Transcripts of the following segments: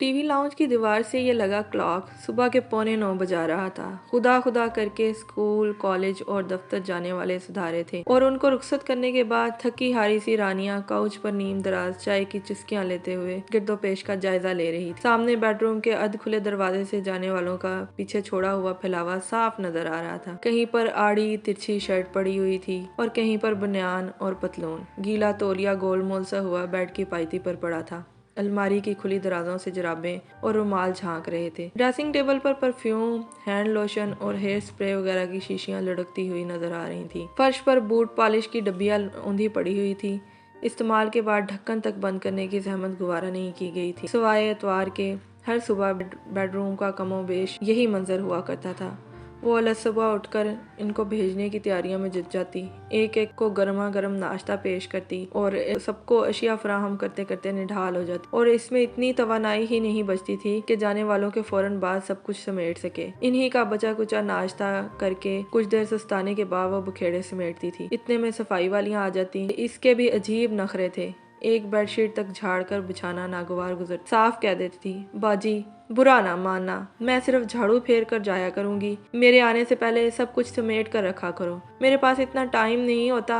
TV lounge की दीवार से ये लगा क्लॉक सुबह के 8:45 बजा रहा था। खुदा खुदा करके स्कूल, कॉलेज और दफ्तर जाने वाले सुधारे थे और उनको रुखसत करने के बाद थकी हारी सी रानियां काउच पर नीम दराज चाय की चुस्कियां लेते हुए गिरदोपेश का जायजा ले रही थी। सामने बेडरूम के अध खुले दरवाजे से जाने वालों का पीछे छोड़ा हुआ फैलावा साफ नजर आ रहा था। कहीं पर आड़ी तिरछी शर्ट पड़ी हुई थी और कहीं पर बनियान और पतलून। गीला तौलिया गोलमोल सा हुआ बेड की पायती पर पड़ा था। अलमारी की खुली दराजों से जुराबें और रुमाल झांक रहे थे। ड्रेसिंग टेबल पर परफ्यूम, हैंड लोशन और हेयर स्प्रे वगैरह की शीशियां लुढ़कती हुई नजर आ रही थी। फर्श पर बूट पॉलिश की डब्बियां औंधी पड़ी हुई थी। इस्तेमाल के बाद ढक्कन तक बंद करने की जहमत गुवारा नहीं की गई थी। सिवाय एतवार के हर सुबह बेडरूम का कमोबेश यही मंजर हुआ करता था। वो अलग सुबह उठकर इनको भेजने की तैयारियों में जुट जाती, एक एक को गर्मा गर्म नाश्ता पेश करती और सबको अशिया फराहम करते करते निढाल हो जाती। और इसमें इतनी तवानाई ही नहीं बचती थी कि जाने वालों के फौरन बाद सब कुछ समेट सके। इन्हीं का बचा कुचा नाश्ता करके कुछ देर सुस्ताने के बाद वो बखेड़े समेटती थी। इतने में सफाई वालियां आ जाती। इसके भी अजीब नखरे थे। एक बेडशीट तक झाड़ कर बिछाना नागवार गुजर। साफ कह देती थी, बाजी बुरा ना मानना, मैं सिर्फ झाड़ू फेर कर जाया करूंगी। मेरे आने से पहले सब कुछ समेट कर रखा करो। मेरे पास इतना टाइम नहीं होता,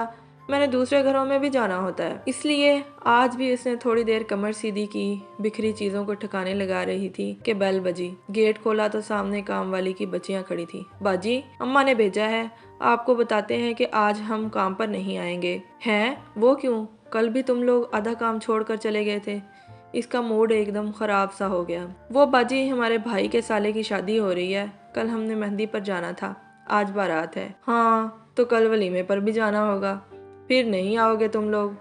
मैंने दूसरे घरों में भी जाना होता है। इसलिए आज भी उसने थोड़ी देर कमर सीधी की, बिखरी चीजों को ठिकाने लगा रही थी कि बेल बजी। गेट खोला तो सामने काम वाली की बच्चियां खड़ी थी। बाजी, अम्मा ने भेजा है, आपको बताते हैं कि आज हम काम पर नहीं आएंगे। हैं? वो क्यों? कल भी तुम लोग आधा काम छोड़कर चले गए थे। इसका मूड एकदम खराब सा हो गया। वो बाजी, हमारे भाई के साले की शादी हो रही है, कल हमने मेहंदी पर जाना था, आज बारात है। हाँ, तो कल वलीमे पर भी जाना होगा। फिर नहीं आओगे तुम लोग?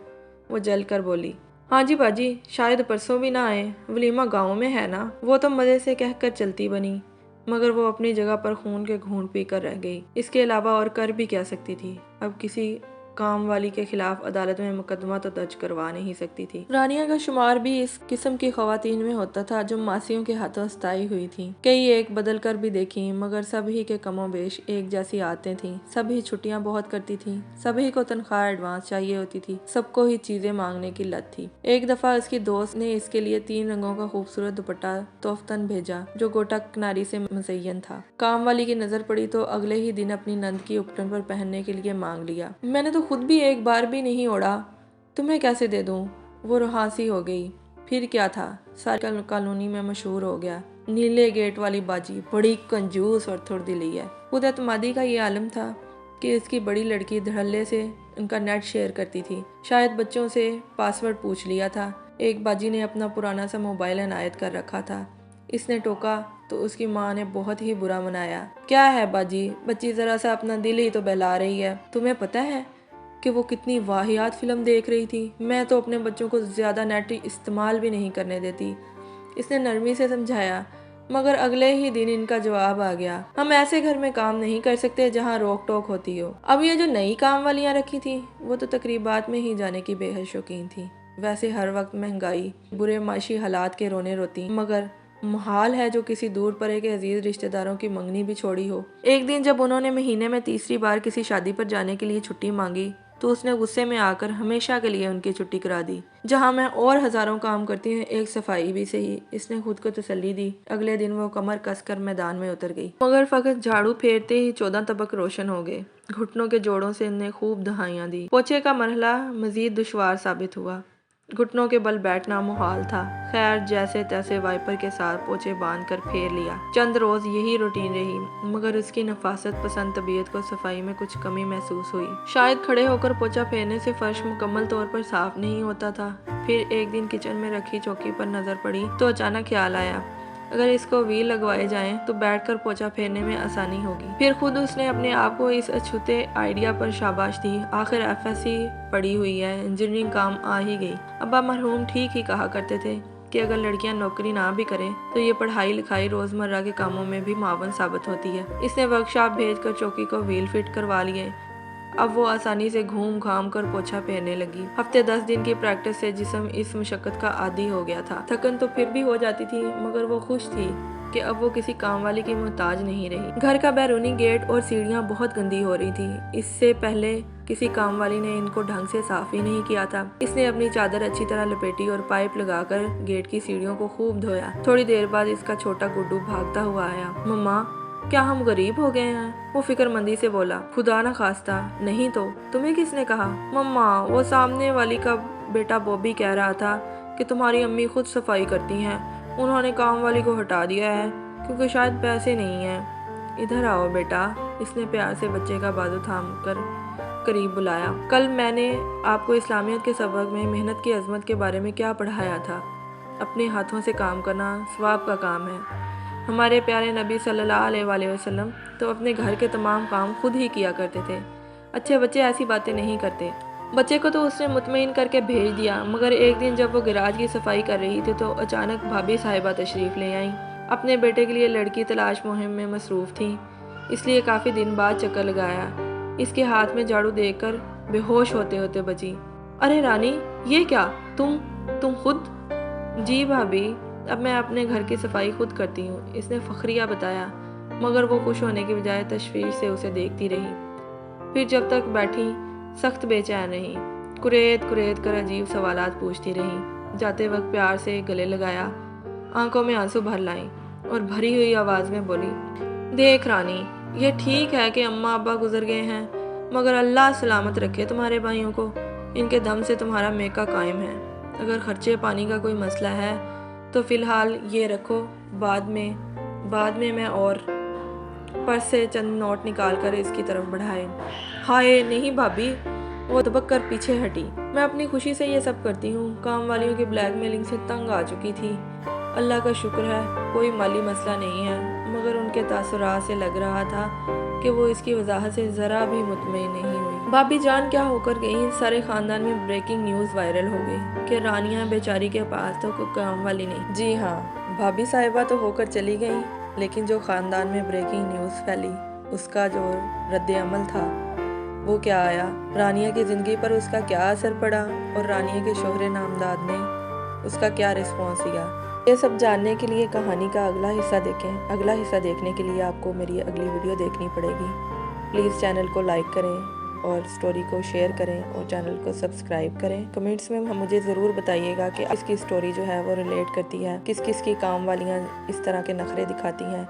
वो जल कर बोली। हाँ जी बाजी, शायद परसों भी ना आए, वलीमा गाँव में है ना। वो तो मजे से कहकर चलती बनी, मगर वो अपनी जगह पर खून के घूंट पी कर रह गई। इसके अलावा और कर भी क्या सकती थी। अब किसी काम वाली के खिलाफ अदालत में मुकदमा तो दर्ज करवा नहीं सकती थी। रानिया का शुमार भी इस किस्म की खवातीन में होता था जो मासियों के हाथों स्थायी हुई थी। कई एक बदल कर भी देखी, मगर सभी के कमोबेश एक जैसी आदतें थी। सभी छुट्टियां बहुत करती थी, सभी को तनख्वाह एडवांस चाहिए होती थी, सबको ही चीजें मांगने की लत थी। एक दफा उसकी दोस्त ने इसके लिए 3 रंगों का खूबसूरत दुपट्टा तोहफतन भेजा जो गोटा किनारी से मुज़य्यन था। काम वाली की नजर पड़ी तो अगले ही दिन अपनी नंद की उपटन पर पहनने के लिए मांग लिया। मैंने तो खुद भी एक बार भी नहीं ओढ़ा, तुम्हें कैसे दे दूं? वो रुहासी हो गई। फिर क्या था, सारी कॉलोनी में मशहूर हो गया, नीले गेट वाली बाजी बड़ी कंजूस और थोड़दिली है। खुद एतमादी का ये आलम था कि इसकी बड़ी लड़की धड़ल्ले से उनका नेट शेयर करती थी। शायद बच्चों से पासवर्ड पूछ लिया था। एक बाजी ने अपना पुराना सा मोबाइल इनायत कर रखा था। इसने टोका तो उसकी माँ ने बहुत ही बुरा मनाया। क्या है बाजी, बच्ची जरा सा अपना दिल ही तो बहला रही है। तुम्हें पता है कि वो कितनी वाहियात फिल्म देख रही थी। मैं तो अपने बच्चों को ज्यादा नेट इस्तेमाल भी नहीं करने देती। इसने नरमी से समझाया, मगर अगले ही दिन इनका जवाब आ गया, हम ऐसे घर में काम नहीं कर सकते जहाँ रोक टोक होती हो। अब ये जो नई काम वालियाँ रखी थी वो तो तकरीबात में ही जाने की बेहद शौकीन थी। वैसे हर वक्त महंगाई, बुरे माशी हालात के रोने रोती, मगर मुहाल है जो किसी दूर परे के अजीज रिश्तेदारों की मंगनी भी छोड़ी हो। एक दिन जब उन्होंने महीने में तीसरी बार किसी शादी पर जाने के लिए छुट्टी मांगी तो उसने गुस्से में आकर हमेशा के लिए उनकी छुट्टी करा दी। जहां मैं और हजारों काम करती हूँ, एक सफाई भी सही, इसने खुद को तसल्ली दी। अगले दिन वो कमर कसकर मैदान में उतर गई, मगर फकत झाड़ू फेरते ही 14 तबक रोशन हो गए। घुटनों के जोड़ों से इनने खूब दहाइयां दी। पोछे का मरहला मजीद दुश्वार साबित हुआ। घुटनों के बल बैठना मुहाल था। खैर, जैसे तैसे वाइपर के साथ पोछे बांध कर फेर लिया। चंद रोज यही रूटीन रही, मगर उसकी नफासत पसंद तबीयत को सफाई में कुछ कमी महसूस हुई। शायद खड़े होकर पोछा फेरने से फर्श मुकम्मल तौर पर साफ नहीं होता था। फिर एक दिन किचन में रखी चौकी पर नजर पड़ी तो अचानक ख्याल आया, अगर इसको व्हील लगवाए जाएं तो बैठकर पोछा फेरने में आसानी होगी। फिर खुद उसने अपने आप को इस अछूते आइडिया पर शाबाश दी। आखिर एफएससी पड़ी हुई है, इंजीनियरिंग काम आ ही गई। अब्बा मरहूम ठीक ही कहा करते थे कि अगर लड़कियां नौकरी ना भी करें तो ये पढ़ाई लिखाई रोजमर्रा के कामों में भी मावन साबित होती है। इसने वर्कशॉप भेजकर चौकी को व्हील फिट करवा लिए। अब वो आसानी से घूम घाम कर पोछा फेरने लगी। हफ्ते 10 दिन की प्रैक्टिस से जिस्म इस मशक्कत का आदी हो गया था। थकन तो फिर भी हो जाती थी, मगर वो खुश थी कि अब वो किसी काम वाली की मोहताज नहीं रही। घर का बैरूनी गेट और सीढ़ियाँ बहुत गंदी हो रही थी। इससे पहले किसी काम वाली ने इनको ढंग से साफ ही नहीं किया था। इसने अपनी चादर अच्छी तरह लपेटी और पाइप लगाकर गेट की सीढ़ियों को खूब धोया। थोड़ी देर बाद इसका छोटा गुड्डू भागता हुआ आया। मम्मा, क्या हम गरीब हो गए हैं? वो फिक्रमंदी से बोला। खुदा न खास्ता, नहीं तो तुम्हें किसने कहा? मम्मा, वो सामने वाली का बेटा बॉबी कह रहा था कि तुम्हारी अम्मी खुद सफाई करती हैं। उन्होंने काम वाली को हटा दिया है क्योंकि शायद पैसे नहीं हैं। इधर आओ बेटा, इसने प्यार से बच्चे का बाजू थामकर करीब बुलाया। कल मैंने आपको इस्लामियत के सबक में मेहनत की अजमत के बारे में क्या पढ़ाया था? अपने हाथों से काम करना सवाब का काम है। हमारे प्यारे नबी सल्लल्लाहु अलैहि वसल्लम तो अपने घर के तमाम काम खुद ही किया करते थे। अच्छे बच्चे ऐसी बातें नहीं करते। बच्चे को तो उसने मुतमईन करके भेज दिया, मगर एक दिन जब वो गैराज की सफाई कर रही थी तो अचानक भाभी साहिबा तशरीफ़ ले आईं। अपने बेटे के लिए लड़की तलाश मुहिम में मसरूफ़ थी, इसलिए काफ़ी दिन बाद चक्कर लगाया। इसके हाथ में झाड़ू देखकर बेहोश होते होते बची। अरे रानी, ये क्या? तुम खुद? जी भाभी, अब मैं अपने घर की सफाई खुद करती हूँ, इसने फखरिया बताया, मगर वो खुश होने की बजाय तशवीश से उसे देखती रही। फिर जब तक बैठी सख्त बेचैन रही, कुरेद कुरेद कर अजीब सवालात पूछती रही। जाते वक्त प्यार से गले लगाया, आंखों में आंसू भर लाई और भरी हुई आवाज़ में बोली, देख रानी, ये ठीक है कि अम्मा अब्बा गुजर गए हैं, मगर अल्लाह सलामत रखे तुम्हारे भाइयों को। इनके दम से तुम्हारा मेका कायम है। अगर खर्चे पानी का कोई मसला है तो फ़िलहाल ये रखो, बाद में मैं और पर्स से चंद नोट निकाल कर इसकी तरफ बढ़ाए। हाय नहीं भाभी, वो दबक कर पीछे हटी। मैं अपनी खुशी से ये सब करती हूँ। काम वालियों की ब्लैकमेलिंग से तंग आ चुकी थी। अल्लाह का शुक्र है कोई माली मसला नहीं है, मगर उनके तासुरात से लग रहा था कि वो इसकी वजाहत से ज़रा भी मुतमईन नहीं हुई। भाभी जान क्या होकर गई, सारे ख़ानदान में ब्रेकिंग न्यूज़ वायरल हो गई कि रानिया बेचारी के पास तो कोई काम वाली नहीं। जी हाँ, भाभी साहिबा तो होकर चली गई, लेकिन जो ख़ानदान में ब्रेकिंग न्यूज़ फैली उसका जो रद्द अमल था वो क्या आया? रानिया की ज़िंदगी पर उसका क्या असर पड़ा और रानिया के शोहरे नामदाद ने उसका क्या रिस्पॉन्स दिया? ये सब जानने के लिए कहानी का अगला हिस्सा देखें। अगला हिस्सा देखने के लिए आपको मेरी अगली वीडियो देखनी पड़ेगी। प्लीज़ चैनल को लाइक करें और स्टोरी को शेयर करें और चैनल को सब्सक्राइब करें। कमेंट्स में मुझे ज़रूर बताइएगा कि इसकी स्टोरी जो है वो रिलेट करती है, किस किस की काम वालियाँ इस तरह के नखरे दिखाती हैं।